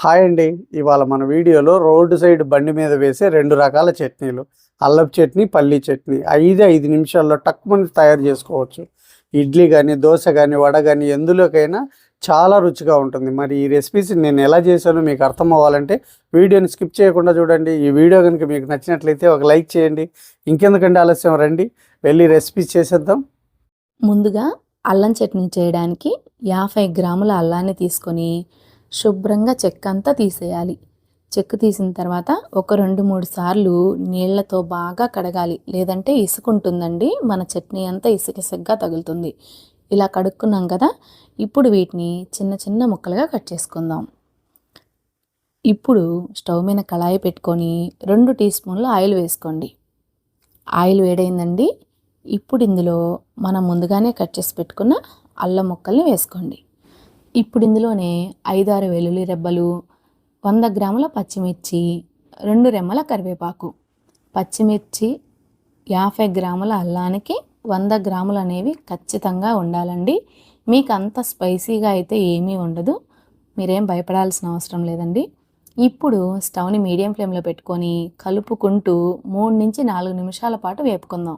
Hi అండి. ఇవాళ మన వీడియోలో రోడ్డు సైడ్ బండి మీద వేసే 2 రకాల చట్నీలు. అల్లపు చట్నీ, పల్లీ చట్నీ. 5 నిమిషాల్లో టక్కుమని తయారు చేసుకోవచ్చు. ఇడ్లీ గానీ, దోస గానీ, వడ గానీ ఎందులోకైనా చాలా రుచిగా ఉంటుంది. మరి ఈ రెసిపీస్ నేను ఎలా చేశానో మీకు అర్థం అవ్వాలంటే వీడియోని స్కిప్ చేయకుండా చూడండి. ఈ వీడియో కనుక మీకు నచ్చినట్లయితే ఒక లైక్ చేయండి. ఇంకెందుకంటే ఆలస్యం, రండి వెళ్ళి రెసిపీస్ చేసేద్దాం. ముందుగా అల్లం చట్నీ చేయడానికి 50 గ్రాముల అల్లాన్ని తీసుకొని శుభ్రంగా చెక్కంతా తీసేయాలి. చెక్కు తీసిన తర్వాత ఒక 2-3 సార్లు నీళ్లతో బాగా కడగాలి, లేదంటే ఇసుకుంటుందండి. మన చట్నీ అంతా ఇసుకగా తగులుతుంది. ఇలా కడుక్కున్నాం కదా, ఇప్పుడు వీటిని చిన్న చిన్న ముక్కలుగా కట్ చేసుకుందాం. ఇప్పుడు స్టవ్ మీద కళాయి పెట్టుకొని 2 టీ స్పూన్ల ఆయిల్ వేసుకోండి. ఆయిల్ వేడైందండి. ఇప్పుడు ఇందులో మనం ముందుగానే కట్ చేసి పెట్టుకున్న అల్లం ముక్కల్ని వేసుకోండి. ఇప్పుడు ఇందులోనే 5-6 వెల్లుల్లి రెబ్బలు, 100 గ్రాముల పచ్చిమిర్చి, 2 రెమ్మల కరివేపాకు. పచ్చిమిర్చి 50 గ్రాముల అల్లానికి 100 గ్రాములు అనేవి ఖచ్చితంగా ఉండాలండి. మీకు అంత స్పైసీగా అయితే ఏమీ ఉండదు, మీరేం భయపడాల్సిన అవసరం లేదండి. ఇప్పుడు స్టవ్ని మీడియం ఫ్లేమ్లో పెట్టుకొని కలుపుకుంటూ 3-4 నిమిషాల పాటు వేపుకుందాం.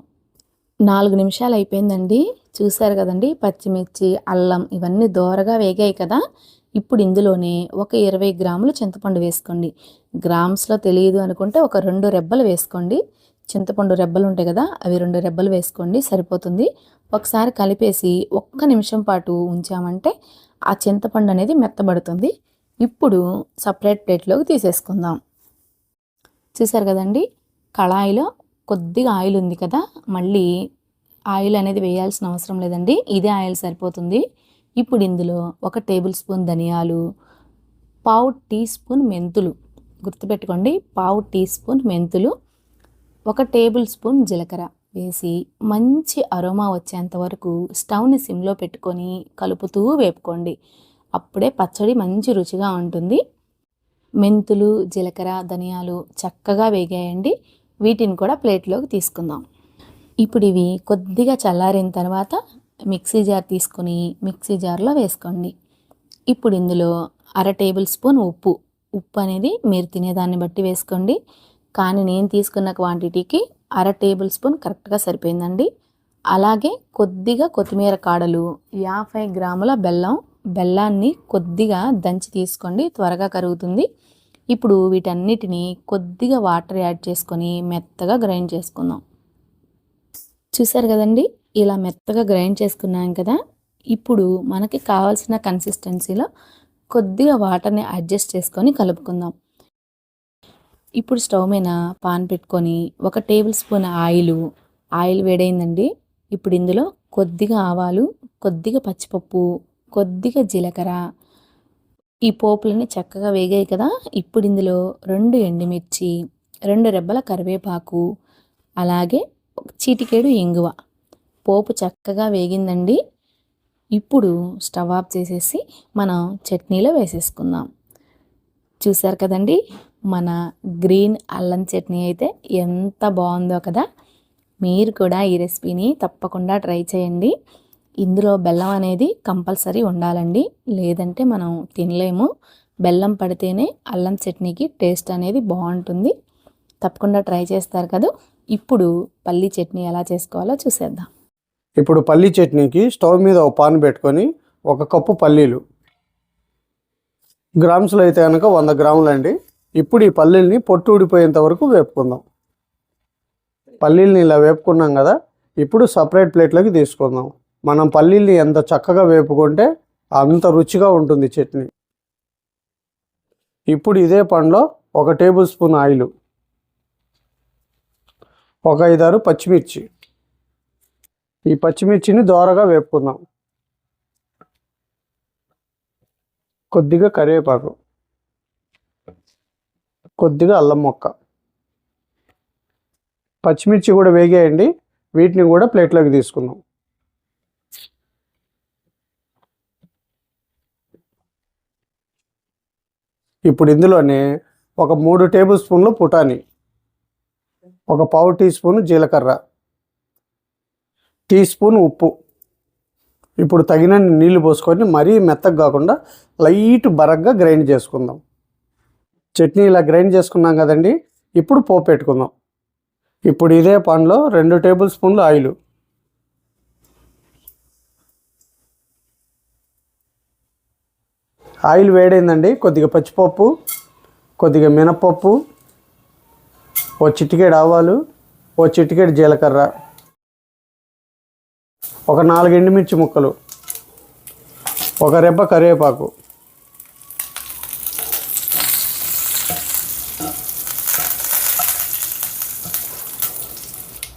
4 నిమిషాలు అయిపోయిందండి. చూసారు కదండి, పచ్చిమిర్చి, అల్లం ఇవన్నీ దోరగా వేగాయి కదా. ఇప్పుడు ఇందులోనే ఒక 20 గ్రాములు చింతపండు వేసుకోండి. గ్రామ్స్లో తెలియదు అనుకుంటే ఒక 2 రెబ్బలు వేసుకోండి. చింతపండు రెబ్బలు ఉంటాయి కదా, అవి 2 రెబ్బలు వేసుకోండి, సరిపోతుంది. ఒకసారి కలిపేసి 1 నిమిషం పాటు ఉంచామంటే ఆ చింతపండు అనేది మెత్తబడుతుంది. ఇప్పుడు సపరేట్ ప్లేట్లోకి తీసేసుకుందాం. చూసారు కదండి, కళాయిలో కొద్దిగా ఆయిల్ ఉంది కదా, మళ్ళీ ఆయిల్ అనేది వేయాల్సిన అవసరం లేదండి, ఇదే ఆయిల్ సరిపోతుంది. ఇప్పుడు ఇందులో 1 టేబుల్ స్పూన్ ధనియాలు, 1/4 టీ స్పూన్ మెంతులు, గుర్తుపెట్టుకోండి 1/4 టీ స్పూన్ మెంతులు, 1 టేబుల్ స్పూన్ జీలకర్ర వేసి మంచి అరోమా వచ్చేంత వరకు స్టవ్ని సిమ్లో పెట్టుకొని కలుపుతూ వేపుకోండి. అప్పుడే పచ్చడి మంచి రుచిగా ఉంటుంది. మెంతులు, జీలకర్ర, ధనియాలు చక్కగా వేగాయండి. వీటిని కూడా ప్లేట్లోకి తీసుకుందాం. ఇప్పుడు ఇవి కొద్దిగా చల్లారిన తర్వాత మిక్సీ జార్ తీసుకొని మిక్సీ జార్లో వేసుకోండి. ఇప్పుడు ఇందులో 1/2 టేబుల్ స్పూన్ ఉప్పు అనేది మీరు తినేదాన్ని బట్టి వేసుకోండి, కానీ నేను తీసుకున్న క్వాంటిటీకి 1/2 టేబుల్ స్పూన్ కరెక్ట్గా సరిపోయిందండి. అలాగే కొద్దిగా కొత్తిమీర కాడలు, 50 గ్రాముల బెల్లాన్ని కొద్దిగా దంచి తీసుకోండి, త్వరగా కరుగుతుంది. ఇప్పుడు వీటన్నిటిని కొద్దిగా వాటర్ యాడ్ చేసుకొని మెత్తగా గ్రైండ్ చేసుకుందాం. చూసారు కదండి, ఇలా మెత్తగా గ్రైండ్ చేసుకున్నాం కదా. ఇప్పుడు మనకి కావాల్సిన కన్సిస్టెన్సీలో కొద్దిగా వాటర్ని అడ్జస్ట్ చేసుకొని కలుపుకుందాం. ఇప్పుడు స్టవ్ మీద పాన్ పెట్టుకొని 1 టేబుల్ స్పూన్ ఆయిల్ వేడైందండి. ఇప్పుడు ఇందులో కొద్దిగా ఆవాలు, కొద్దిగా పచ్చిపప్పు, కొద్దిగా జీలకర్ర, ఈ పోపులని చక్కగా వేగాయి కదా. ఇప్పుడు ఇందులో 2 ఎండుమిర్చి, 2 రెబ్బల కరివేపాకు, అలాగే చిటికెడు ఇంగువ. పోపు చక్కగా వేగిందండి. ఇప్పుడు స్టవ్ ఆఫ్ చేసేసి మనం చట్నీలో వేసేసుకుందాం. చూసారు కదండి, మన గ్రీన్ అల్లం చట్నీ అయితే ఎంత బాగుందో కదా. మీరు కూడా ఈ రెసిపీని తప్పకుండా ట్రై చేయండి. ఇందులో బెల్లం అనేది కంపల్సరీ ఉండాలండి, లేదంటే మనం తినలేము. బెల్లం పడితేనే అల్లం చట్నీకి టేస్ట్ అనేది బాగుంటుంది. తప్పకుండా ట్రై చేస్తారు కదా. ఇప్పుడు పల్లీ చట్నీ ఎలా చేసుకోవాలో చూసేద్దాం. ఇప్పుడు పల్లీ చట్నీకి స్టవ్ మీద ఒక పాన్ పెట్టుకొని 1 కప్పు పల్లీలు, గ్రామ్స్లో అయితే కనుక 100 గ్రాములు అండి. ఇప్పుడు ఈ పల్లీల్ని పొట్టు ఊడిపోయేంత వరకు వేపుకుందాం. పల్లీల్ని ఇలా వేపుకున్నాం కదా, ఇప్పుడు సపరేట్ ప్లేట్లోకి తీసుకుందాం. మనం పల్లీల్ని ఎంత చక్కగా వేపుకుంటే అంత రుచిగా ఉంటుంది చట్నీ. ఇప్పుడు ఇదే పాన్లో 1 టేబుల్ స్పూన్ ఆయిల్, ఒక 5-6 పచ్చిమిర్చి. ఈ పచ్చిమిర్చిని దోరగా వేపుకుందాం. కొద్దిగా కరివేపాకు, కొద్దిగా అల్లం ముక్క. పచ్చిమిర్చి కూడా వేగాయండి, వీటిని కూడా ప్లేట్లోకి తీసుకుందాం. ఇప్పుడు ఇందులోనే ఒక 3 టేబుల్ స్పూన్లు పుటాని, ఒక 1/4 టీ స్పూన్ జీలకర్ర, టీ స్పూన్ ఉప్పు. ఇప్పుడు తగినన్ని నీళ్లు పోసుకొని మరీ మెత్తగా కాకుండా లైట్ బరగ్గా గ్రైండ్ చేసుకుందాం. చట్నీ ఇలా గ్రైండ్ చేసుకున్నాం కదండి. ఇప్పుడు పోపు పెట్టుకుందాం. ఇప్పుడు ఇదే పాన్లో 2 టేబుల్ స్పూన్లు ఆయిల్, ఆయిల్ వేడైందండి. కొద్దిగా పచ్చిపప్పు, కొద్దిగా మినపప్పు, ఓ చిటికెడు ఆవాలు, ఓ చిటికెడు జీలకర్ర, ఒక 4 ఎండుమిర్చి ముక్కలు, ఒక రెబ్బ కరివేపాకు,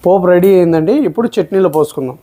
పోపు రెడీ అయిందండి. ఇప్పుడు చట్నీలో పోసుకుందాం.